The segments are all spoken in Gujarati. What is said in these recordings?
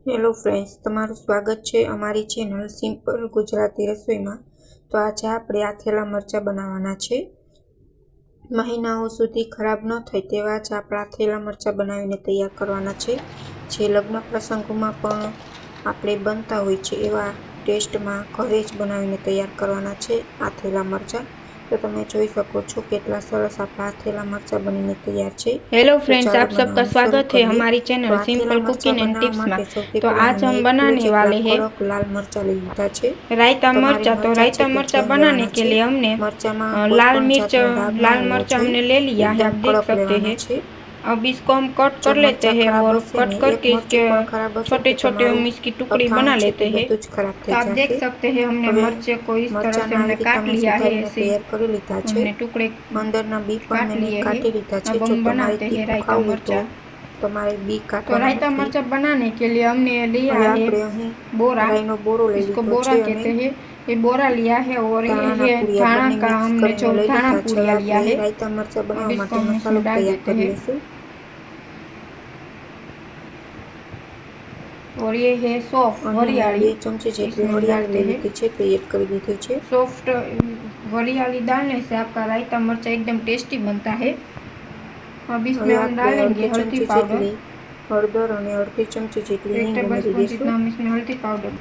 હેલો ફ્રેન્ડ્સ, તમારું સ્વાગત છે અમારી ચેનલ સિમ્પલ ગુજરાતી રસોઈમાં। તો આજે આપણે આથેલા મરચાં બનાવવાના છે। મહિનાઓ સુધી ખરાબ ન થાય તેવા જ આપણા આથેલા મરચાં બનાવીને તૈયાર કરવાના છે, જે લગ્ન પ્રસંગોમાં પણ આપણે બનતા હોય છે એવા ટેસ્ટમાં ઘરે જ બનાવીને તૈયાર કરવાના છે આથેલા મરચાં। तो તમે જોઈ શકો છો કેટલા સરસ આપણા આથેલા મરચાં બનીને तैयार છે। हेलो तो फ्रेंड्स, ચાલો आप सबका બનાવવાનું શરૂ स्वागत है કરીએ। हमारी तो चैनल आथेला सिंपल मरचां कुकिंग एंड बनावવા टिप्स में। માટે સૌથી तो પહેલા आज મેં हम 1 કિલો बनाने જેટલા वाले हैं કડક લાલ મરચાં લીધા છે। रायता તમારે मरचा। तो મરચાં છે रायता તે मरचा જેમ बनाने લેવાના के છે, लिए हमने મરચામાં કોઈ लाल પણ मिर्च, જાતનો ડાઘ ન लाल હોવો मरचा જોઈએ, हमने ले लिया है, એકદમ आप देख કડક सकते લેવાના हैं। છે। अब इसको हम कट જો कर लेते મરચાં हैं ખરાબ और હશે कट ને, એક करके इसके મરચું પણ ખરાબ હશે छोटे તો छोटे તમારું हम इसकी टुकड़ी बना અથાણું છે તે लेते हैं। બધું જ ખરાબ तो થઈ आप देख જશે। सकते हैं हमने હવે मर्चे को इस तरह से મરચાંને આવી हमने રીતે काट અમે लिया है, સુધારીને ऐसे તૈયાર કરી લીધા છે। हमने टुकड़े અંદરના બી પણ काट મેં लिए हैं। કાઢી લીધા છે। अब જો हम તમારે बनाते हैं તીખું रायता ખાવું હોય તો मरचा। તમારે બી तो કાઢવાના रायता નથી। मरचा बनाने के लिए हमने लिया હવે है આપણે અહીં बोरा, રાઈનો બોરો લઈ इसको લીધો बोरा છે અને कहते हैं। ये बोरा लिया है और ये ધાણાના है પૂરિયા धाना બંને का, મિક્સ हमने કરીને जो લઈ धाना લીધા છે। હવે पूरिया लिया આપણે है, રાયતા મરચાં अब બનાવવા इसको માટે हम મસાલો इसमें डाल તૈયાર देते કરી हैं। લઈશું। और ये है सौंफ, અહીં મેં वरियाली, 2 चमची જેટલી इसमें વરિયાળી डालते લઈ हैं। લીધી છે તે એડ કરી દીધી છે। सॉफ्ट वरियाली डालने से आपका रायता मरचा एकदम टेस्टी बनता है। अब इसमें હવે हम આપણે डालेंगे અડધી हल्दी ચમચી पाउडर, જેટલી હળદર અને અડધી ચમચી જેટલી 1 હિંગ टेबल ઉમેરી स्पून દઈશું। जितना हम इसमें हल्दी पाउडर।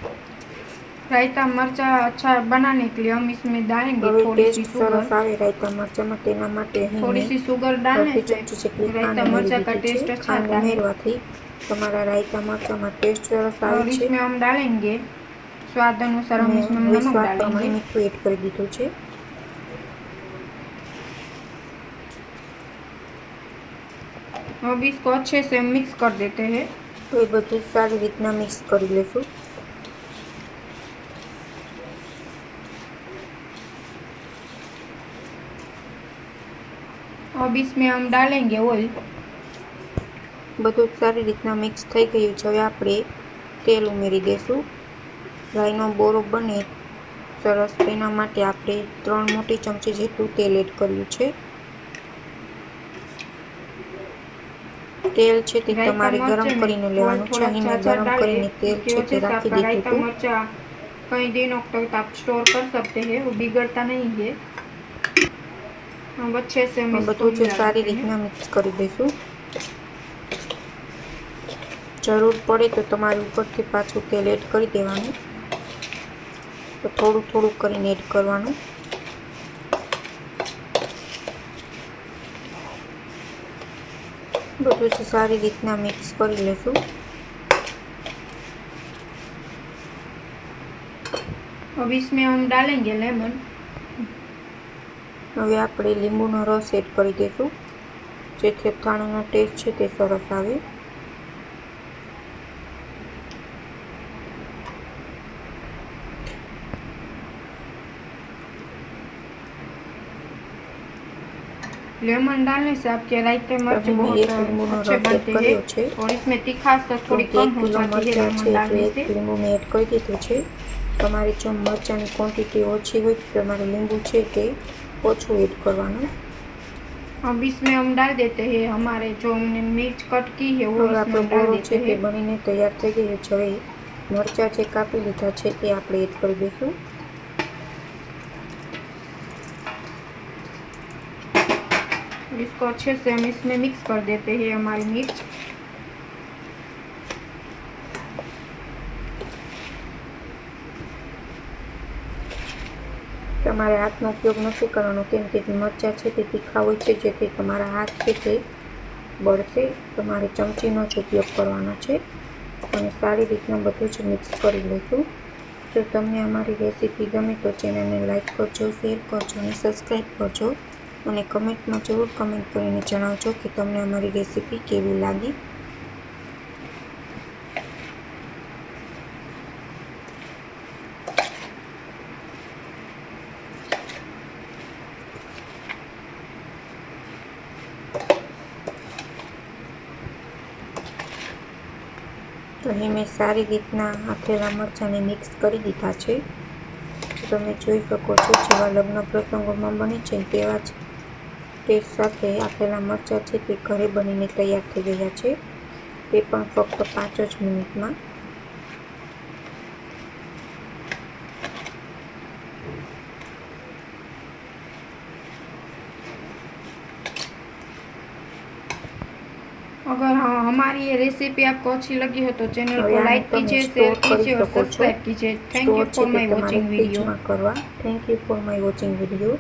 रायता मरचा अच्छा बनाने के लिए हम इसमें डालेंगे હવે थोड़ी सी ટેસ્ટ शुगर। સરસ આવે રાયતા મરચાંમાં તેના માટે અહીં थोड़ी મેં सी शुगर डालने અડધી से ચમચી જેટલી ખાંડ रायता ઉમેરી मरचा का દીધી છે। टेस्ट अच्छा ખાંડ आता है। ઉમેરવાથી તમારા રાયતા મરચાંમાં ટેસ્ટ સરસ આવે और છે। इसमें हम डालेंगे स्वाद अनुसार, हम મેં इसमें હવે नमक સ્વાદ પ્રમાણે डालेंगे। મીઠું એડ કરી દીધું છે। अब इसको अच्छे से मिक्स कर देते हैं। તો એ બધું સારી રીતના મિક્સ કરી લેશું। अब इसमें हम डालेंगे ऑयल। બધું સારી રીતના મિક્સ થઈ ગયું છે। હવે આપણે તેલ ઉમેરી દઈશું। રાઈનો બોરો બને સરસ તેના માટે આપણે 3 મોટી ચમચી જેટલું તેલ એડ કર્યું છે। तेल છે તે रायता તમારે ગરમ मरचे में કરીને ऑयल લેવાનું છે। थोड़ा અહીં મેં ज़्यादा ગરમ डालें, કરીને તેલ इसकी છે તે वजह से રાખી आपका દીધું रायता હતું। मरचा कई दिनों तक आप स्टोर कर सकते हैं, वो बिगड़ता नहीं है। हम अच्छे से हम इसको બધું જ मिला સારી देते हैं। રીતના મિક્સ કરી દઈશું। જરૂર પડે તો તમારે ઉપરથી પાછું તેલ એડ કરી દેવાનું। તો થોડું થોડું કરીને એડ કરવાનું। બધું જ સારી રીતના મિક્સ કરી લેશું। अब इसमें हम डालेंगे लेमन। હવે આપણે લીંબુનો રસ એડ કરી દઈશું, જેથી અથાણાનો ટેસ્ટ છે તે સરસ આવે। लेमन डालने से आपके रायते मर्च અહીં મેં बहुत 1 લીંબુનો अच्छे રસ એડ बनते हैं। કર્યો છે, और इसमें तीखास तो थोड़ी કેમકે कम 1 हो કિલો जाती है મરચાં लेमन છે એટલે डालने 1 से। લીંબુ મેં એડ કરી દીધું છે। તમારે જો મરચાંની ક્વોન્ટિટી ઓછી હોય તો તમારે લીંબુ છે તે ઓછું એડ કરવાનું। अब इसमें हम डाल देते हैं हमारे जो हमने मिर्च कट की है, वो હવે इसमें આપણો हम डाल બોરો છે देते તે हैं। બનીને તૈયાર થઈ ગયો છે। હવે મરચાં જે કાપી લીધા છે તે આપણે એડ કરી દઈશું। इसको अच्छे से हम इसमें मिक्स कर देते हैं हमारी मिर्च। તમારે હાથનો ઉપયોગ નથી કરવાનો, કેમ કે મરચાં છે તે તીખા હોય છે, જેથી તમારા હાથ છે તે બળશે। તમારે ચમચીનો જ ઉપયોગ કરવાનો છે અને સારી રીતના બધું જ મિક્સ કરી લઈશું। જો તમને અમારી રેસીપી ગમે તો ચેનલને લાઈક કરજો, શેર કરજો અને સબસ્ક્રાઈબ કરજો અને કમેન્ટમાં જરૂર કમેન્ટ કરીને જણાવજો કે તમને અમારી રેસીપી કેવી લાગી। તો અહીં મેં સારી રીતના આથેલા મરચાંને મિક્સ કરી દીધા છે। તો તમે જોઈ શકો છો જેવા લગ્ન પ્રસંગોમાં બને છે તેવા જ ટેસ્ટ સાથે આથેલા મરચાં છે તે ઘરે બનીને તૈયાર થઈ ગયા છે, તે પણ ફક્ત 5 જ મિનિટમાં। अगर हाँ हमारी ये रेसिपी आपको अच्छी लगी हो तो चैनल હવે को આને लाइक તમે कीजिए, સ્ટોર शेयर કરી कीजिए और શકો છો. सब्सक्राइब कीजिए। थैंक સ્ટોર यू છે फॉर તે माई તમારે वॉचिंग वीडियो। ફ્રીજમાં કરવા. Thank you for my watching video.